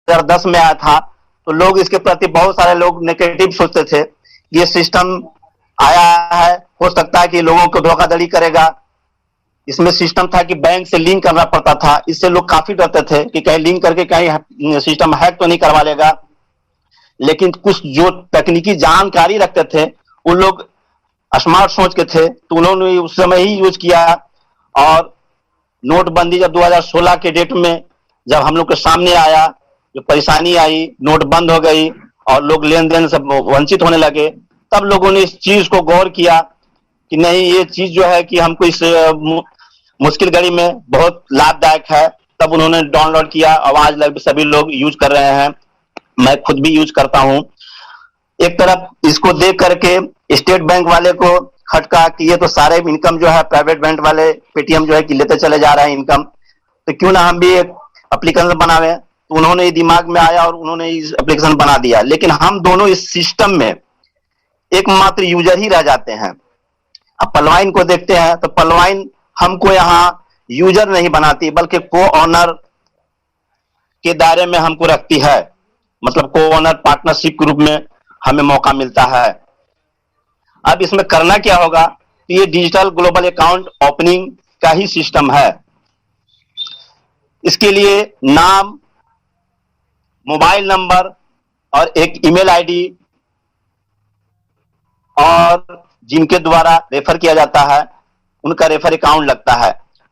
2010 में आया था, तो लोग इसके प्रति बहुत सारे लोग नेगेटिव सोचते थे। ये सिस्टम आया है, हो सकता है कि लोगों को धोखाधड़ी करेगा। इसमें सिस्टम था कि बैंक से लिंक करना पड़ता था, इससे लोग काफी डरते थे कि कहीं लिंक करके कहीं सिस्टम हैक तो नहीं करवा लेगा। लेकिन कुछ जो तकनीकी जानकारी रखते थे उन लोग स्मार्ट सोच के थे, तो उन्होंने उस समय ही यूज किया। और नोटबंदी जब 2016 के डेट में जब हम लोग के सामने आया, जो परेशानी आई, नोट बंद हो गई और लोग लेन देन से वंचित होने लगे, तब लोगों ने इस चीज को गौर किया कि नहीं, ये चीज जो है कि हमको इस मुश्किल घड़ी में बहुत लाभदायक है। तब उन्होंने डाउनलोड किया और आज लगभग सभी लोग यूज कर रहे हैं, मैं खुद भी यूज करता हूं। एक तरफ इसको देख करके स्टेट बैंक वाले को खटका कि ये तो सारे इनकम जो है प्राइवेट बैंक वाले पेटीएम जो है कि लेते चले जा रहे हैं इनकम, तो क्यों ना हम भी एक एप्लीकेशन बनावे। तो उन्होंने दिमाग में आया और उन्होंने इस एप्लीकेशन बना दिया। लेकिन हम दोनों इस सिस्टम में एकमात्र यूजर ही रह जाते हैं। अब पलवाइन को देखते हैं तो पलवाइन हमको यहाँ यूजर नहीं बनाती, बल्कि को ऑनर के दायरे में हमको रखती है। मतलब को ऑनर पार्टनरशिप के रूप में हमें मौका मिलता है। अब इसमें करना क्या होगा, तो ये डिजिटल ग्लोबल अकाउंट ओपनिंग का ही सिस्टम है। इसके लिए नाम, मोबाइल नंबर और एक ईमेल आईडी और जिनके द्वारा रेफर किया जाता है उनका रेफर अकाउंट लगता है,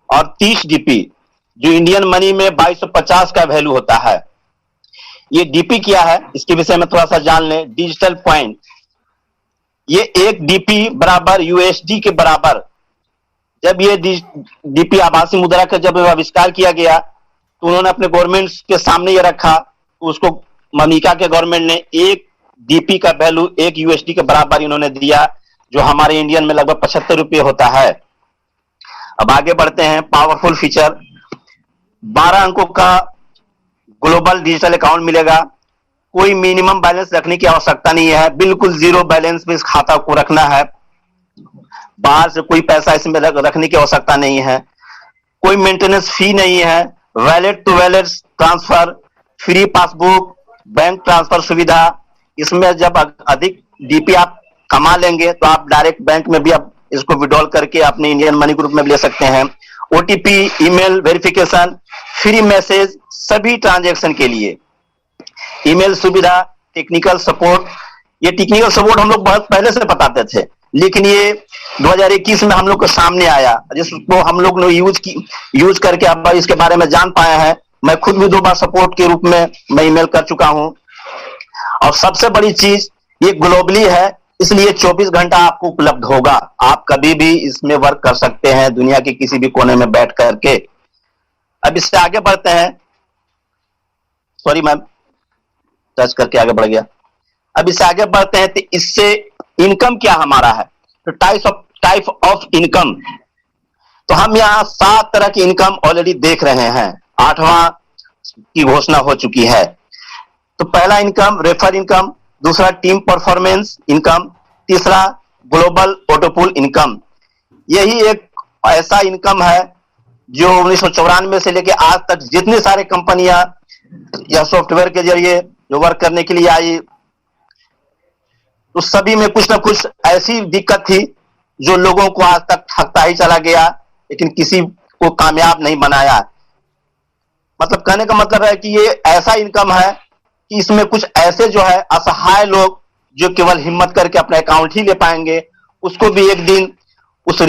और 30 डीपी जो इंडियन मनी में 2250 का वैल्यू होता है। ये डीपी क्या है इसके विषय में थोड़ा सा जान लें। डिजिटल पॉइंट, ये एक डीपी बराबर यूएसडी के बराबर। जब ये डीपी आभासी मुद्रा का जब आविष्कार किया गया तो उन्होंने अपने गवर्नमेंट के सामने ये रखा, तो उसको अमेरिका के गवर्नमेंट ने एक डीपी का वैल्यू एक यूएसडी के बराबर इन्होंने दिया, जो हमारे इंडियन में लगभग 75 रुपये होता है। अब आगे बढ़ते हैं। पावरफुल फीचर, 12 अंकों का ग्लोबल डिजिटल अकाउंट मिलेगा। कोई मिनिमम बैलेंस रखने की आवश्यकता नहीं है, बिल्कुल जीरो बैलेंस में इस खाता को रखना है। बाहर से कोई पैसा इसमें रखने की आवश्यकता नहीं है। कोई मेंटेनेंस फी नहीं है। Wallet to wallet transfer, free passbook, bank transfer सुविधा। इसमें जब अधिक डीपी आप कमा लेंगे तो आप डायरेक्ट बैंक में भी आप इसको विड्रॉल करके अपने इंडियन मनी ग्रुप में भी ले सकते हैं। OTP, email verification, free message सभी ट्रांजैक्शन के लिए। ईमेल सुविधा, टेक्निकल सपोर्ट। ये टेक्निकल सपोर्ट हम लोग बहुत पहले से बताते थे, लेकिन ये 2021 में हम लोग के सामने आया, जिसको हम लोग ने यूज करके अब इसके बारे में जान पाए हैं। मैं खुद भी 2 बार सपोर्ट के रूप में मैं ईमेल कर चुका हूं। और सबसे बड़ी चीज, ये ग्लोबली है, इसलिए 24 घंटा आपको उपलब्ध होगा। आप कभी भी इसमें वर्क कर सकते हैं, दुनिया के किसी भी कोने में बैठ करके। अब इससे आगे बढ़ते हैं। सॉरी मैम, टच करके आगे बढ़ गया। अब इससे आगे बढ़ते हैं तो इससे इनकम क्या हमारा है, तो टाइप ऑफ इनकम। तो हम यहाँ 7 तरह की इनकम ऑलरेडी देख रहे हैं, 8वां की घोषणा हो चुकी है। तो पहला इनकम रेफर इनकम, दूसरा टीम परफॉर्मेंस इनकम, तीसरा ग्लोबल ऑटोपूल इनकम। यही एक ऐसा इनकम है जो 1994 से लेकर आज तक जितनी सारी कंपनियां या सॉफ्टवेयर के जरिए जो वर्क करने के लिए आई, तो सभी में कुछ ना कुछ ऐसी दिक्कत थी जो लोगों को आज तक ठगता ही चला गया, लेकिन किसी को कामयाब नहीं बनाया। मतलब कहने का मतलब है कि ये ऐसा इनकम है कि इसमें कुछ ऐसे जो है असहाय लोग जो केवल हिम्मत करके अपना अकाउंट ही ले पाएंगे, उसको भी एक दिन उस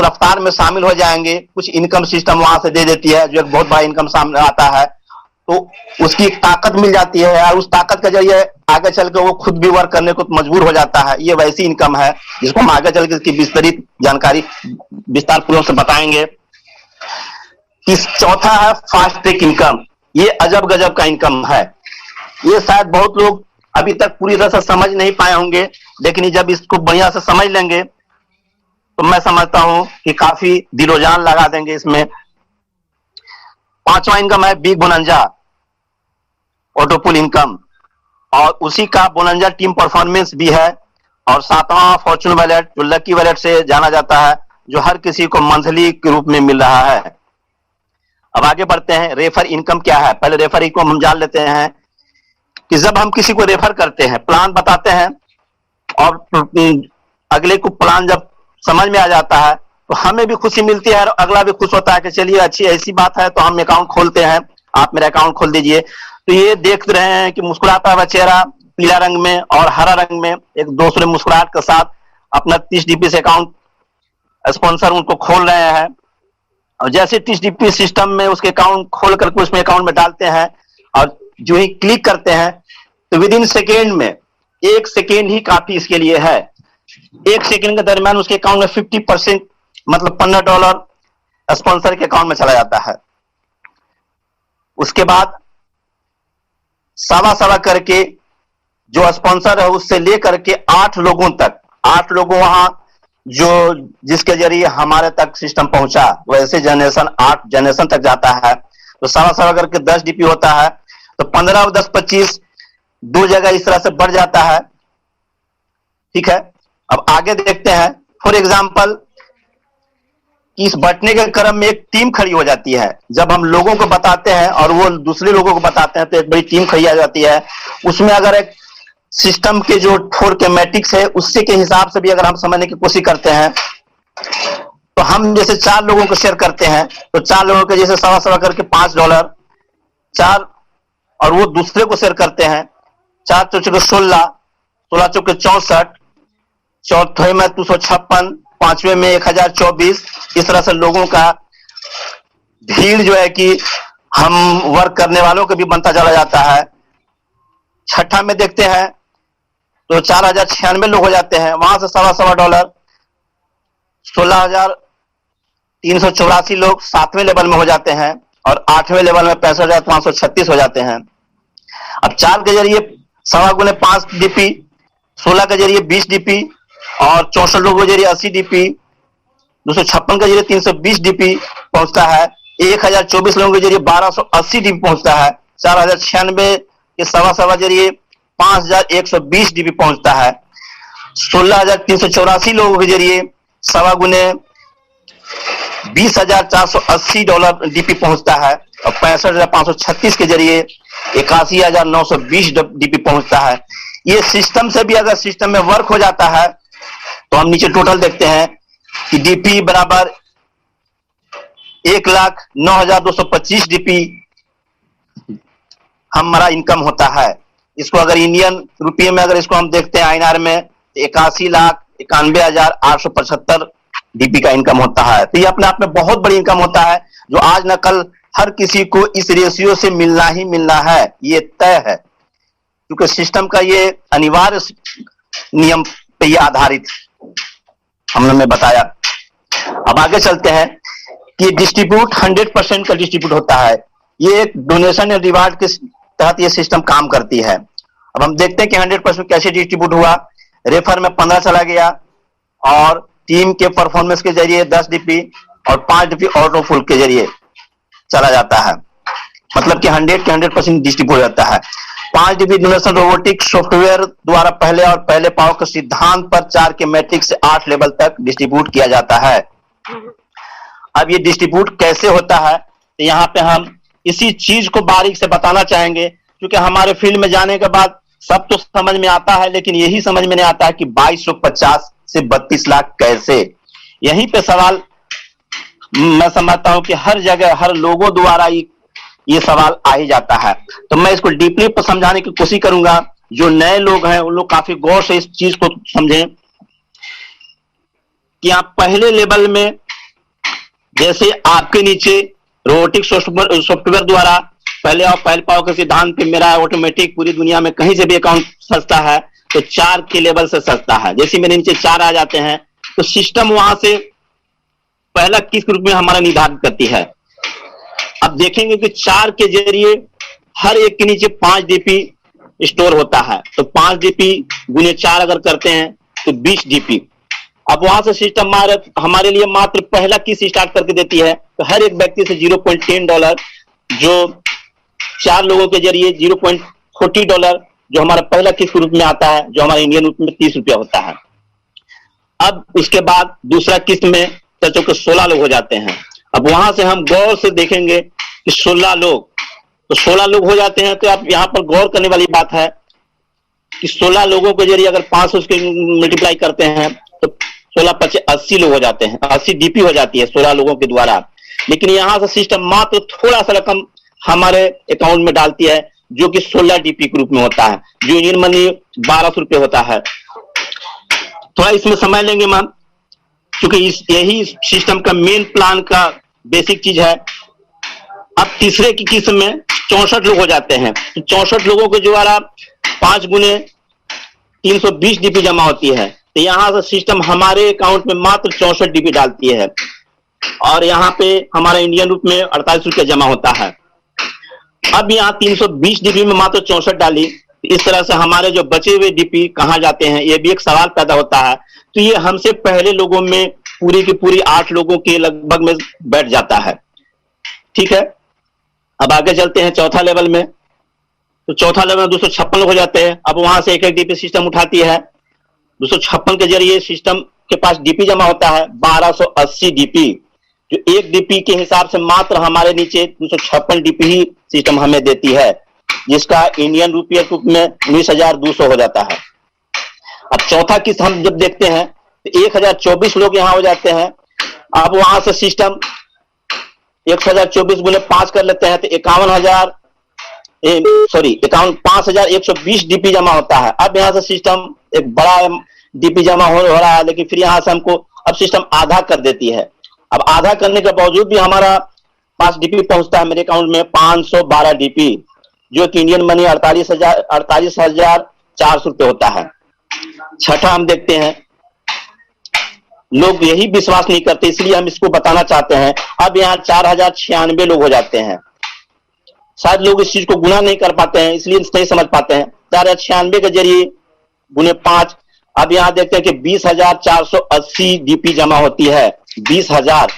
रफ्तार में शामिल हो जाएंगे। कुछ इनकम सिस्टम वहां से दे देती है, जो एक बहुत बड़ा इनकम सामने आता है, तो उसकी एक ताकत मिल जाती है और उस ताकत के जरिए आगे चल के वो खुद भी वर्क करने को मजबूर हो जाता है। ये वैसी इनकम है जिसको हम आगे चल के इसकी विस्तृत जानकारी विस्तार पूर्वक से बताएंगे। चौथा है फास्ट ट्रैक इनकम। ये अजब गजब का इनकम है। ये शायद बहुत लोग अभी तक पूरी तरह से समझ नहीं पाए होंगे, लेकिन जब इसको बढ़िया से समझ लेंगे तो मैं समझता हूं कि काफी दिलो जान लगा देंगे इसमें। 5वां इनकम है बिग बोनंजा ऑटोपूल इनकम, और उसी का बोनंजा टीम परफॉर्मेंस भी है। और 7वां फॉर्चून वैलेट, जो लकी वैलेट से जाना जाता है, जो हर किसी को मंथली के रूप में मिल रहा है। अब आगे बढ़ते हैं, रेफर इनकम क्या है। पहले रेफर इनकम हम जान लेते हैं कि जब हम किसी को रेफर करते हैं, प्लान बताते हैं और अगले को प्लान जब समझ में आ जाता है तो हमें भी खुशी मिलती है और अगला भी खुश होता है कि चलिए अच्छी ऐसी बात है, तो हम अकाउंट खोलते हैं, आप मेरा अकाउंट खोल दीजिए। तो ये देख रहे हैं कि मुस्कुराता हुआ चेहरा पीला रंग में और हरा रंग में एक दूसरे मुस्कुराहट के साथ अपना 30 डीपी से अकाउंट स्पॉन्सर उनको खोल रहे हैं। और जैसे 30 डीपी सिस्टम में उसके अकाउंट खोल करके उसमें अकाउंट में डालते हैं और जो ही क्लिक करते हैं तो विद इन सेकेंड में, 1 सेकेंड ही काफी इसके लिए है, 1 सेकेंड के दरमियान उसके अकाउंट में 50% मतलब $15 स्पॉन्सर के अकाउंट में चला जाता है। उसके बाद सवा करके जो स्पॉन्सर है उससे लेकर के 8 लोगों तक, 8 लोगों वहां जो जिसके जरिए हमारे तक सिस्टम पहुंचा, वैसे जनरेशन 8 जनरेशन तक जाता है। तो सवा करके 10 डीपी होता है, तो 15 और 10 25 दो जगह इस तरह से बढ़ जाता है। ठीक है, अब आगे देखते हैं। फॉर एग्जाम्पल इस बंटने के क्रम में एक टीम खड़ी हो जाती है। जब हम लोगों को बताते हैं और वो दूसरे लोगों को बताते हैं तो एक बड़ी टीम खड़ी आ जाती है। उसमें अगर एक सिस्टम के जो 4 के मैट्रिक्स है उससे के हिसाब से भी अगर हम समझने की कोशिश करते हैं तो हम जैसे 4 लोगों को शेयर करते हैं तो 4 लोगों के जैसे सवा करके $5, 4 और वो दूसरे को शेयर करते हैं, 4 चौके 16, 16 चौके 64, चौथे में 256, पांचवें में 1024। इस तरह से लोगों का भीड़ जो है कि हम वर्क करने वालों के भी बनता चला जाता है। छठा में देखते हैं तो 4096 लोग हो जाते हैं, वहां से $1.25, 16,384 लोग 7वें लेवल में हो जाते हैं और 8वें लेवल में 65,536 हो जाते हैं। अब 4 के जरिए 1.25 गुने 5 डीपी, 16 के जरिए 20 डीपी और 64 लोगों के जरिए 80 डीपी, 256 के जरिए 320 डीपी पहुंचता है, 1024 लोगों के जरिए 1280 डीपी पहुंचता है, 4096 के सवा जरिए 5120 डीपी पहुंचता है, 16,384 लोगों के जरिए 1.25 गुने $20,480 डीपी पहुंचता है और 65,536 के जरिए 81,920 डीपी पहुंचता है। ये सिस्टम से भी अगर सिस्टम में वर्क हो जाता है तो हम नीचे टोटल देखते हैं कि डीपी बराबर 1,09,225 डीपी हमारा इनकम होता है। इसको अगर इंडियन रुपये में अगर इसको हम देखते हैं INR में 81,91,875 डीपी का इनकम होता है। तो ये अपने आप में बहुत बड़ी इनकम होता है जो आज न कल हर किसी को इस रेशियो से मिलना ही मिलना है, ये तय है, क्योंकि सिस्टम का ये अनिवार्य नियम पे ये आधारित हमने बताया। अब आगे चलते हैं कि डिस्ट्रीब्यूट 100% का डिस्ट्रीब्यूट होता है। ये एक डोनेशन या रिवार्ड के तहत ये सिस्टम काम करती है। अब हम देखते हैं कि 100% कैसे डिस्ट्रीब्यूट हुआ। रेफर में 15 चला गया और टीम के परफॉर्मेंस के जरिए 10 डीपी और 5 डीपी ऑटो फुल के जरिए चला जाता है, मतलब कि 100 के 100% डिस्ट्रीब्यूट हो जाता है। 5 डीपी डोनेशन रोबोटिक सॉफ्टवेयर द्वारा पहले और पहले पाव के सिद्धांत पर 4 के मैट्रिक्स से 8 लेवल तक डिस्ट्रीब्यूट किया जाता है। अब ये डिस्ट्रीब्यूट कैसे होता है तो यहाँ पे हम इसी चीज को बारीक से बताना चाहेंगे, क्योंकि हमारे फील्ड में जाने के बाद सब तो समझ में आता है, लेकिन यही समझ में नहीं आता है कि 2250 से 32 लाख कैसे। यहीं पे सवाल मैं समझता हूं कि हर जगह हर लोगों द्वारा ये सवाल आ ही जाता है। तो मैं इसको डीपली समझाने की कोशिश करूंगा। जो नए लोग हैं उन लोग काफी गौर से इस चीज को समझें कि आप पहले लेवल में जैसे आपके नीचे रोबोटिक सॉफ्टवेयर द्वारा पहले और पहले पाव के सिद्धांत पे मेरा ऑटोमेटिक पूरी दुनिया में कहीं से भी अकाउंट सस्ता है तो 4 के लेवल से सस्ता है। जैसे मेरे नीचे 4 आ जाते हैं तो सिस्टम वहां से पहला किस ग्रुप में हमारा निर्धारित करती है। अब देखेंगे कि 4 के जरिए हर एक के नीचे 5 डीपी स्टोर होता है, तो 5 डीपी गुने 4 अगर करते हैं तो 20 डीपी। अब वहां से सिस्टम हमारे लिए मात्र पहला किस स्टार्ट करके देती है, तो हर एक व्यक्ति से $0.10 जो 4 लोगों के जरिए $0.40 जो हमारा पहला किस्त रूप में आता है, जो हमारे इंडियन रूप में 30 रुपया होता है। अब इसके बाद दूसरा किस्त में चचो के 16 लोग हो जाते हैं अब वहां से हम गौर से देखेंगे कि 16 लोग, तो 16 लोग हो जाते हैं। तो आप यहाँ पर गौर करने वाली बात है कि 16 लोगों के जरिए अगर 500 के मल्टीप्लाई करते हैं तो 16 25 80 लोग हो जाते हैं, 80 डीपी हो जाती है 16 लोगों के द्वारा। लेकिन यहां से सिस्टम मात्र थोड़ा सा रकम हमारे अकाउंट में डालती है, जो कि 16 डीपी के रूप में होता है, जो इंडियन मनी 1200 रुपये होता है। थोड़ा इसमें समय लेंगे मैम, क्योंकि यही सिस्टम का मेन प्लान का बेसिक चीज है। अब तीसरे की किस्म में 64 लोग हो जाते हैं, तो 64 लोगों के द्वारा 5 गुने 320 डीपी जमा होती है। तो यहां से सिस्टम हमारे अकाउंट में मात्र 64 डीपी डालती है, और यहाँ पे हमारा इंडियन रूप में 48 रुपये जमा होता है। अब यहाँ 320 डीपी में मात्र 64 डाली, इस तरह से हमारे जो बचे हुए डीपी कहाँ जाते हैं, ये भी एक सवाल पैदा होता है। तो ये हमसे पहले लोगों में पूरी की पूरी 8 लोगों के लगभग में बैठ जाता है। ठीक है, अब आगे चलते हैं चौथा लेवल में। तो चौथा लेवल में 256 लोग हो जाते हैं। अब वहां से एक एक डीपी सिस्टम उठाती है। 256 के जरिए सिस्टम के पास डीपी जमा होता है 1280 डीपी, जो एक डीपी के हिसाब से मात्र हमारे नीचे 256 डीपी ही सिस्टम हमें देती है, जिसका इंडियन रुपये रूप में 19,200 हो जाता है। अब चौथा किस्त हम जब देखते हैं तो 1024 लोग यहां हो जाते हैं। अब वहां से सिस्टम 1024 गुने 5 कर लेते हैं तो 51,120 डीपी जमा होता है। अब यहां से सिस्टम एक बड़ा डीपी जमा हो रहा है, लेकिन फिर यहां से हमको अब सिस्टम आधा कर देती है। अब आधा करने के बावजूद भी हमारा पास डीपी पहुंचता है मेरे अकाउंट में 512 डीपी, जो कि इंडियन मनी 48,400 रुपये होता है। छठा हम देखते हैं, लोग यही विश्वास नहीं करते, इसलिए हम इसको बताना चाहते हैं। अब यहाँ 4096 लोग हो जाते हैं। शायद लोग इस चीज को गुना नहीं कर पाते हैं, इसलिए नहीं समझ पाते हैं। 4096 के जरिए गुने 5, अब यहाँ देखते हैं कि 20,480 डीपी जमा होती है। 20,000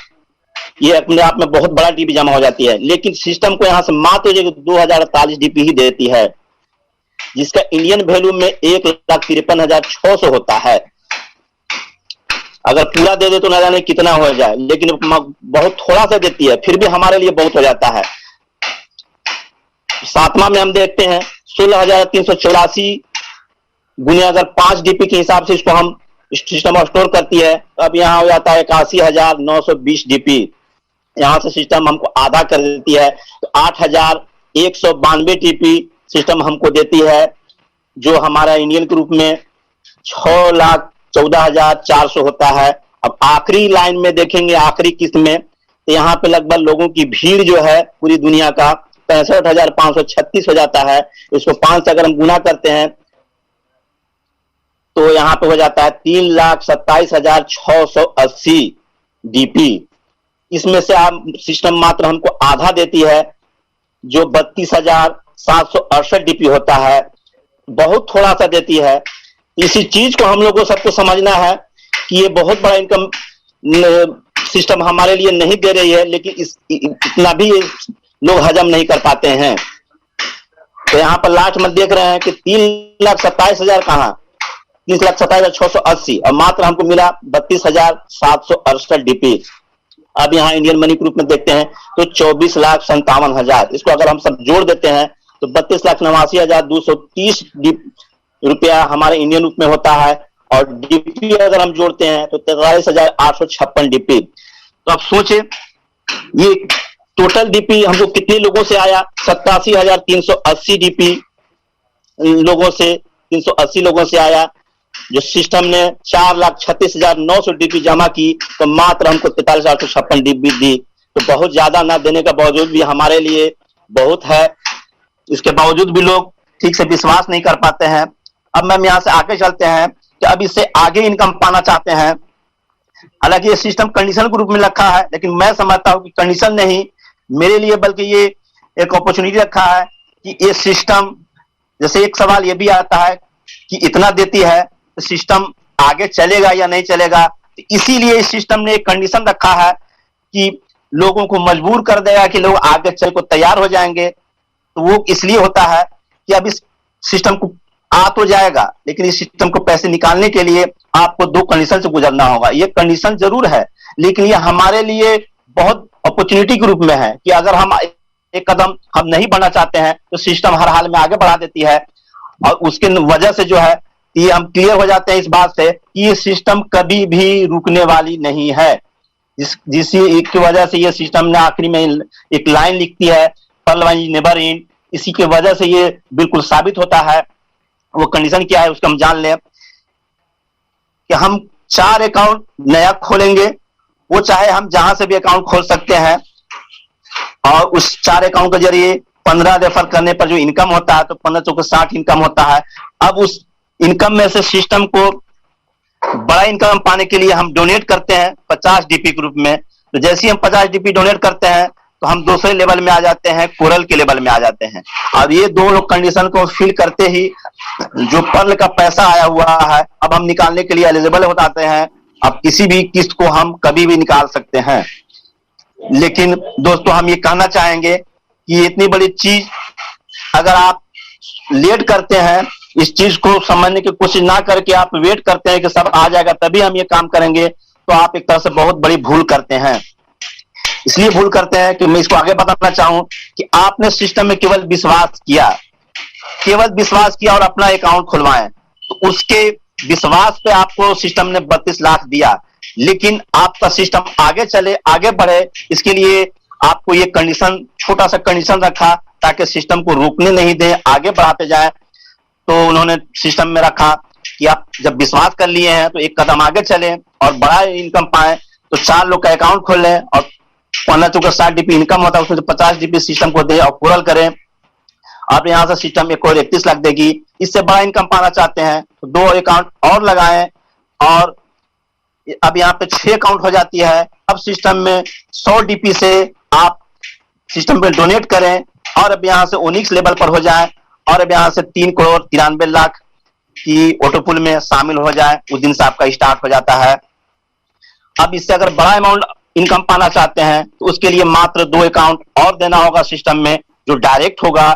ये अपने आप में बहुत बड़ा डीपी जमा हो जाती है, लेकिन सिस्टम को यहाँ से मात्र 2048 डीपी ही देती है, जिसका इंडियन वैल्यू में 1,53,600 होता है। अगर पूरा दे दे तो ना जाने कितना हो जाए, लेकिन बहुत थोड़ा सा देती है, फिर भी हमारे लिए बहुत हो जाता है। सातवां में हम देखते हैं 16,384 गुने अगर 5 डीपी के हिसाब से इसको हम सिस्टम स्टोर करती है, तो अब यहाँ हो जाता है 81,920 डीपी। यहां से सिस्टम हमको आधा कर देती है, तो 8,192 डीपी सिस्टम हमको देती है, जो हमारा इंडियन के रूप में 6,14,400 होता है। अब आखिरी लाइन में देखेंगे, आखिरी किस्त में, तो यहाँ पे लगभग लोगों की भीड़ जो है पूरी दुनिया का 65,536 हो जाता है। इसको 5 से अगर हम गुना करते हैं तो यहाँ पे हो जाता है 3,27,680 डीपी। इसमें से आप सिस्टम मात्र हमको आधा देती है, जो 32,768 डीपी होता है, बहुत थोड़ा सा देती है। इसी चीज को हम लोग को सबको समझना है कि ये बहुत बड़ा इनकम सिस्टम हमारे लिए नहीं दे रही है, लेकिन इतना भी लोग हजम नहीं कर पाते हैं। तो यहाँ पर लास्ट में देख रहे हैं कि 3,27,000 कहाँ, 3,27,680, और मात्र हमको मिला 32,768 डीपी। अब यहाँ इंडियन मनी के रूप में देखते हैं तो 24,57,000, इसको अगर हम सब जोड़ देते हैं तो 32,89,230 रुपया हमारे इंडियन रूप में होता है, और डीपी अगर हम जोड़ते हैं तो 43,856 डीपी। तो आप सोचे ये टोटल डीपी हमको कितने लोगों से आया, 87,380 डीपी लोगों से, 380 लोगों से आया। जो सिस्टम ने 4,36,900 डीपी जमा की, तो मात्र हमको 43,856 डीपी दी। तो बहुत ज्यादा ना देने के बावजूद भी हमारे लिए बहुत है, इसके बावजूद भी लोग ठीक से विश्वास नहीं कर पाते हैं। अब मैम यहाँ से आगे चलते हैं कि अब इससे आगे इनकम पाना चाहते हैं। हालांकि ये सिस्टम कंडीशन के रूप में रखा है, लेकिन मैं समझता हूं कि कंडीशन नहीं मेरे लिए, बल्कि ये एक अपॉर्चुनिटी रखा है कि ये सिस्टम, जैसे एक सवाल ये भी आता है कि इतना देती है तो सिस्टम आगे चलेगा या नहीं चलेगा, तो इसीलिए इस सिस्टम ने एक कंडीशन रखा है कि लोगों को मजबूर कर देगा कि लोग आगे चल को तैयार हो जाएंगे। तो वो इसलिए होता है कि अब इस सिस्टम को आ तो जाएगा, लेकिन इस सिस्टम को पैसे निकालने के लिए आपको 2 कंडीशन से गुजरना होगा। ये कंडीशन जरूर है, लेकिन ये हमारे लिए बहुत अपॉर्चुनिटी के रूप में है कि अगर हम एक कदम हम नहीं बढ़ना चाहते हैं तो सिस्टम हर हाल में आगे बढ़ा देती है। और उसके वजह से जो है ये हम क्लियर हो जाते हैं इस बात से कि ये सिस्टम कभी भी रुकने वाली नहीं है। जिसकी की वजह से ये सिस्टम ने आखिरी में एक लाइन लिखती है, पर्ल नेवर एंड। इसी की वजह से ये बिल्कुल साबित होता है। वो कंडीशन क्या है उसको हम जान लें कि हम 4 अकाउंट नया खोलेंगे, वो चाहे हम जहां से भी अकाउंट खोल सकते हैं, और उस 4 अकाउंट के जरिए 15 रेफर करने पर जो इनकम होता है तो 15 चौके 60 इनकम होता है। अब उस इनकम में से सिस्टम को बड़ा इनकम पाने के लिए हम डोनेट करते हैं 50 डीपी ग्रुप में। तो जैसे ही हम 50 डीपी डोनेट करते हैं तो हम दूसरे लेवल में आ जाते हैं, कोरल के लेवल में आ जाते हैं। और ये दो लोग कंडीशन को फिल करते ही जो पर्ल का पैसा आया हुआ है अब हम निकालने के लिए एलिजिबल हो जाते हैं। अब किसी भी किस्त को हम कभी भी निकाल सकते हैं। लेकिन दोस्तों हम ये कहना चाहेंगे कि इतनी बड़ी चीज अगर आप लेट करते हैं, इस चीज को समझने की कोशिश ना करके आप वेट करते हैं कि सब आ जाएगा तभी हम ये काम करेंगे, तो आप एक तरह से बहुत बड़ी भूल करते हैं। इसलिए भूल करते हैं कि मैं इसको आगे बताना चाहूं कि आपने सिस्टम में केवल विश्वास किया और अपना अकाउंट खुलवाएं। तो उसके विश्वास पे आपको सिस्टम ने 32 लाख दिया, लेकिन आपका सिस्टम आगे चले, आगे बढ़े, इसके लिए आपको ये कंडीशन, छोटा सा कंडीशन रखा ताकि सिस्टम को रुकने नहीं दें, आगे बढ़ाते जाएं। तो उन्होंने सिस्टम में रखा कि आप जब विश्वास कर लिए हैं तो एक कदम आगे चलें और बड़ा इनकम पाएं। तो 4 लोग का अकाउंट खोल लें और 15 चौके 60 डीपी इनकम होता है, उसमें 50 डीपी सिस्टम को दे और पूरल करें। आप यहां से सिस्टम एक और 31 लाख देगी। इससे बड़ा इनकम पाना चाहते हैं तो 2 अकाउंट और लगाएं और अब यहाँ पे 6 अकाउंट हो जाती है। अब सिस्टम में 100 डीपी से आप सिस्टम पे डोनेट करें और अब यहाँ से ओनिक्स लेवल पर हो जाए और अब यहाँ से 3 करोड़ 93 लाख की ऑटोपुल में शामिल हो जाए। उस दिन से आपका स्टार्ट हो जाता है। अब इससे अगर बड़ा अमाउंट इनकम पाना चाहते हैं तो उसके लिए मात्र 2 अकाउंट और देना होगा सिस्टम में, जो डायरेक्ट होगा।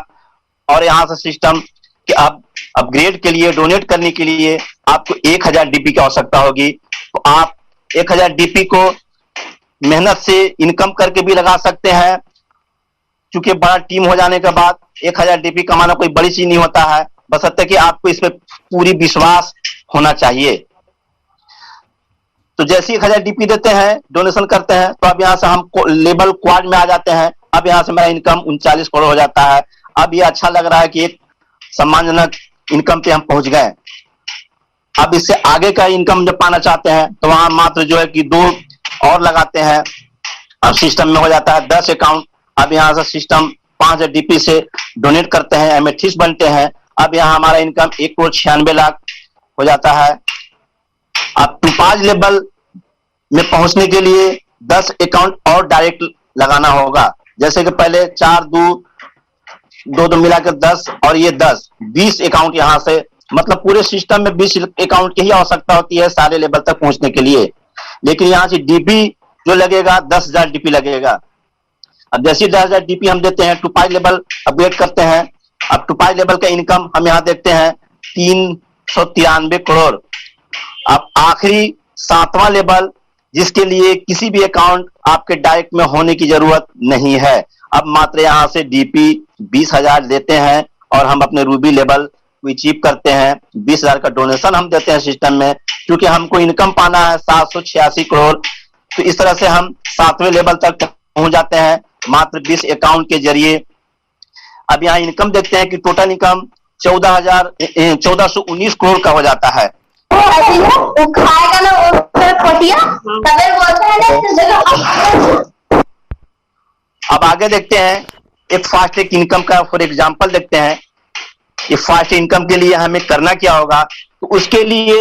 और यहां से सिस्टम के अब अपग्रेड के लिए, डोनेट करने के लिए आपको 1000 डीपी की आवश्यकता होगी। तो आप 1000 डीपी को मेहनत से इनकम करके भी लगा सकते हैं, क्योंकि बड़ा टीम हो जाने के बाद 1000 डीपी कमाना कोई बड़ी चीज नहीं होता है, बशर्ते कि आपको इस पे पूरी विश्वास होना चाहिए। तो जैसे 1000 डीपी देते हैं, डोनेशन करते हैं, तो अब यहां से हम लेवल क्वाड में आ जाते हैं। अब यहां से मेरा इनकम 39 करोड़ हो जाता है। अब ये अच्छा लग रहा है कि एक सम्मानजनक इनकम पे हम पहुंच गए। अब इससे आगे का इनकम जब पाना चाहते हैं तो वहां मात्र जो है कि 2 और लगाते हैं। अब सिस्टम में हो जाता है 10 अकाउंट। अब यहाँ से सिस्टम 5000 डीपी से डोनेट करते हैं, एमेथिस्ट बनते हैं। अब यहाँ हमारा इनकम 1 करोड़ 96 लाख हो जाता है। अब 5 लेवल में पहुंचने के लिए 10 अकाउंट और डायरेक्ट लगाना होगा। जैसे कि पहले 4 2 मिलाकर 10 और ये 20 अकाउंट यहाँ से, मतलब पूरे सिस्टम में 20 अकाउंट की ही आवश्यकता होती है सारे लेवल तक पहुंचने के लिए। लेकिन यहाँ से डीपी जो लगेगा 10,000 डीपी लगेगा। अब जैसे 10,000 डीपी हम देते हैं, 2 लेवल अपग्रेड करते हैं। अब 2 लेवल का इनकम हम यहाँ देखते हैं 393 करोड़। अब आखिरी 7वां लेवल, जिसके लिए किसी भी अकाउंट आपके डायरेक्ट में होने की जरूरत नहीं है। अब मात्र यहाँ से डीपी 20,000 देते हैं और हम अपने रूबी लेवल को अचीव करते हैं। 20,000 का डोनेशन हम देते हैं सिस्टम में, क्योंकि हमको इनकम पाना है 786 करोड़। तो इस तरह से हम 7वें लेवल तक पहुंच जाते हैं मात्र 20 अकाउंट के जरिए। अब यहाँ इनकम देखते हैं कि टोटल इनकम 1419 करोड़ का हो जाता है। वो खाएगा ना वो खटिया तबे बोलता है ना इस जगह। अब आगे देखते हैं एक फास्ट ट्रैक इनकम का फॉर एग्जांपल देखते हैं। ये फास्ट इनकम के लिए हमें करना क्या होगा, तो उसके लिए